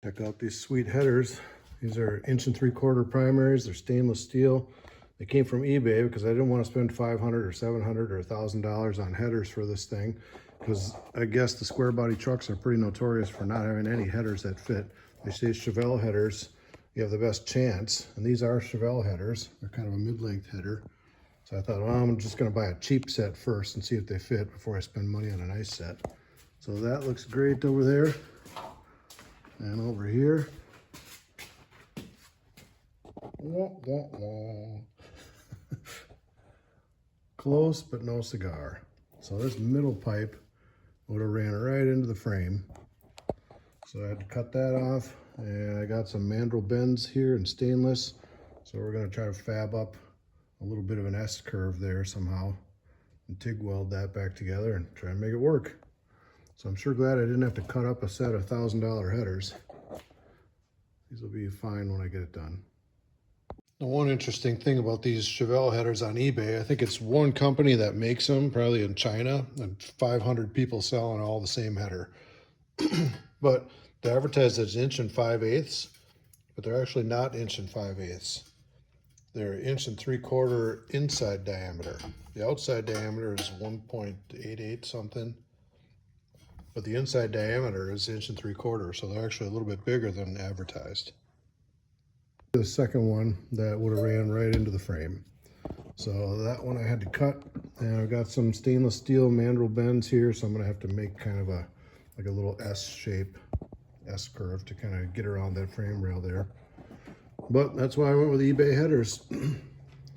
Check out these sweet headers. These are 1 3/4 primaries. They're stainless steel. They came from eBay because I didn't want to spend $500 or $700 or $1,000 on headers for this thing, because I guess the square body trucks are pretty notorious for not having any headers that fit. They say Chevelle headers, you have the best chance, and these are Chevelle headers. They're kind of a mid-length header. So I thought, well, I'm just going to buy a cheap set first and see if they fit before I spend money on a nice set. So that looks great over there. And over here, wah, wah, wah. Close but no cigar. So this middle pipe would have ran right into the frame. So I had to cut that off, and I got some mandrel bends here in stainless. So we're going to try to fab up a little bit of an S curve there somehow and TIG weld that back together and try and make it work. So I'm sure glad I didn't have to cut up a set of $1,000 headers. These will be fine when I get it done. The one interesting thing about these Chevelle headers on eBay, I think it's one company that makes them, probably in China, and 500 people selling all the same header. But they advertise as 1 5/8, but they're actually not 1 5/8. They're 1 3/4 inside diameter. The outside diameter is 1.88 something, but the inside diameter is 1 3/4, so they're actually a little bit bigger than advertised. The second one that would have ran right into the frame. So that one I had to cut, and I've got some stainless steel mandrel bends here, so I'm gonna have to make kind of a little S shape, S curve to kind of get around that frame rail there. But that's why I went with eBay headers.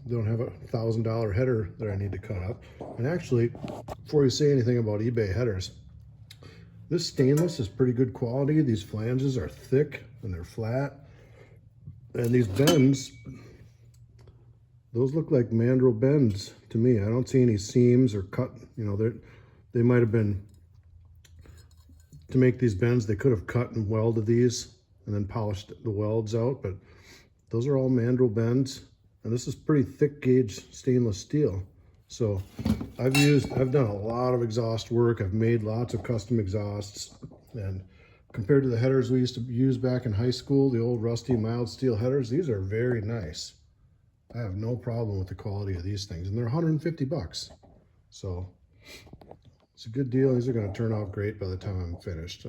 Don't have a $1,000 header that I need to cut up. And actually, before you say anything about eBay headers, this stainless is pretty good quality. These flanges are thick and they're flat. And these bends, those look like mandrel bends to me. I don't see any seams or cut. You know, they might have been, to make these bends, they could have cut and welded these and then polished the welds out, but those are all mandrel bends. And this is pretty thick gauge stainless steel. So I've done a lot of exhaust work. I've made lots of custom exhausts, and compared to the headers we used to use back in high school, the old rusty mild steel headers, these are very nice. I have no problem with the quality of these things, and they're 150 bucks. So it's a good deal. These are going to turn out great by the time I'm finished.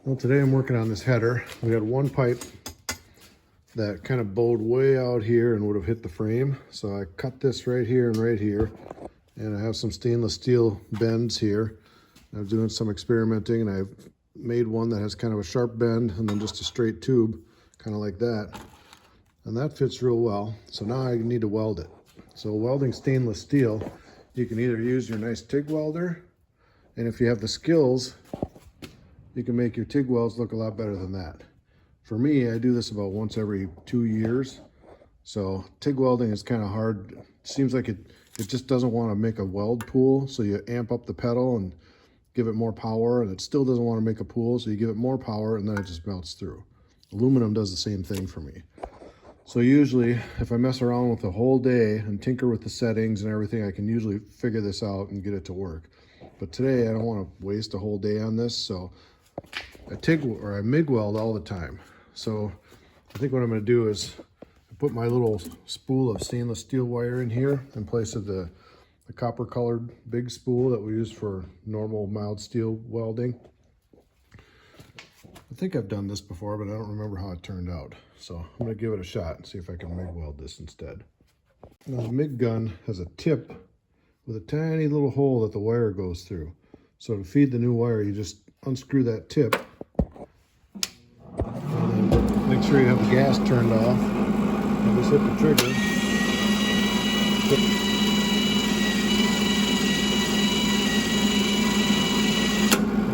Well, today I'm working on this header. We had one pipe that kind of bowed way out here and would have hit the frame. So I cut this right here and right here, and I have some stainless steel bends here. I'm doing some experimenting, and I've made one that has kind of a sharp bend and then just a straight tube, kind of like that. And that fits real well. So now I need to weld it. So welding stainless steel, you can either use your nice TIG welder, and if you have the skills, you can make your TIG welds look a lot better than that. For me, I do this about once every 2 years. So TIG welding is kind of hard. It seems like it just doesn't want to make a weld pool. So you amp up the pedal and give it more power, and it still doesn't want to make a pool. So you give it more power, and then it just melts through. Aluminum does the same thing for me. So usually, if I mess around with the whole day and tinker with the settings and everything, I can usually figure this out and get it to work. But today, I don't want to waste a whole day on this, so I MIG weld all the time. So I think what I'm going to do is put my little spool of stainless steel wire in here in place of the copper colored big spool that we use for normal mild steel welding. I think I've done this before, but I don't remember how it turned out. So I'm going to give it a shot and see if I can MIG weld this instead. Now the MIG gun has a tip with a tiny little hole that the wire goes through. So to feed the new wire, you just unscrew that tip, and then make sure you have the gas turned off, and just hit the trigger.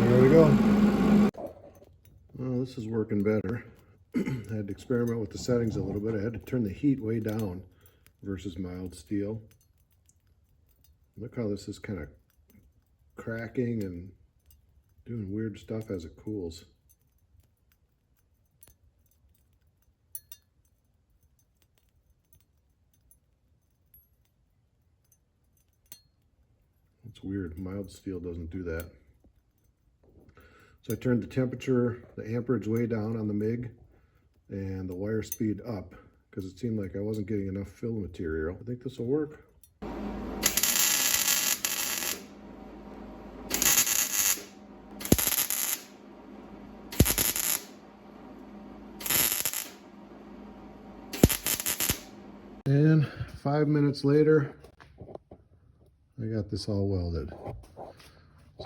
There we go. Well, this is working better. I had to experiment with the settings a little bit. I had to turn the heat way down versus mild steel. Look how this is kind of cracking and doing weird stuff as it cools. It's weird. Mild steel doesn't do that. So I turned the temperature, the amperage way down on the MIG and the wire speed up because it seemed like I wasn't getting enough fill material. I think this will work. And 5 minutes later, I got this all welded.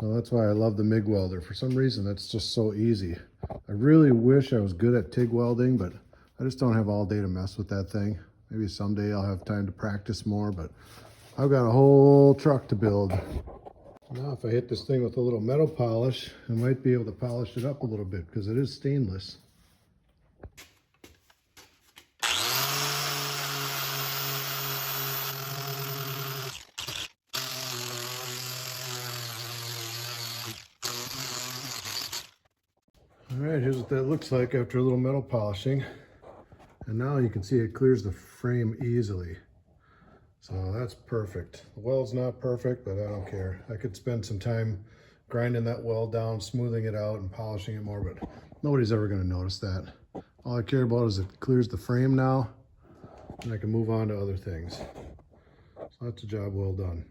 So that's why I love the MIG welder. For some reason, that's just so easy. I really wish I was good at TIG welding, but I just don't have all day to mess with that thing. Maybe someday I'll have time to practice more, but I've got a whole truck to build. Now if I hit this thing with a little metal polish, I might be able to polish it up a little bit because it is stainless. All right, here's what that looks like after a little metal polishing. And now you can see it clears the frame easily. So that's perfect. The weld's not perfect, but I don't care. I could spend some time grinding that weld down, smoothing it out, and polishing it more, but nobody's ever gonna notice that. All I care about is it clears the frame now, and I can move on to other things. So that's a job well done.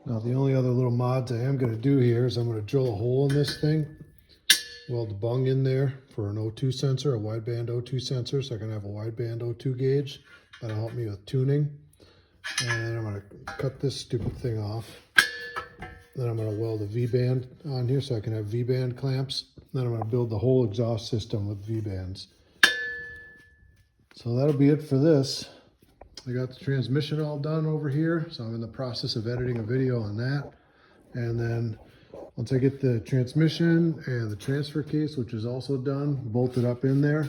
Now the only other little mods I am gonna do here is I'm gonna drill a hole in this thing, weld the bung in there for an O2 sensor, a wideband O2 sensor, so I can have a wideband O2 gauge. That'll help me with tuning. And then I'm going to cut this stupid thing off. Then I'm going to weld a V-band on here so I can have V-band clamps. Then I'm going to build the whole exhaust system with V-bands. So that'll be it for this. I got the transmission all done over here, so I'm in the process of editing a video on that. And then once I get the transmission and the transfer case, which is also done, bolted up in there,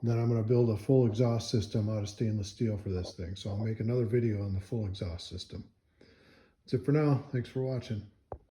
then I'm going to build a full exhaust system out of stainless steel for this thing. So I'll make another video on the full exhaust system. That's it for now. Thanks for watching.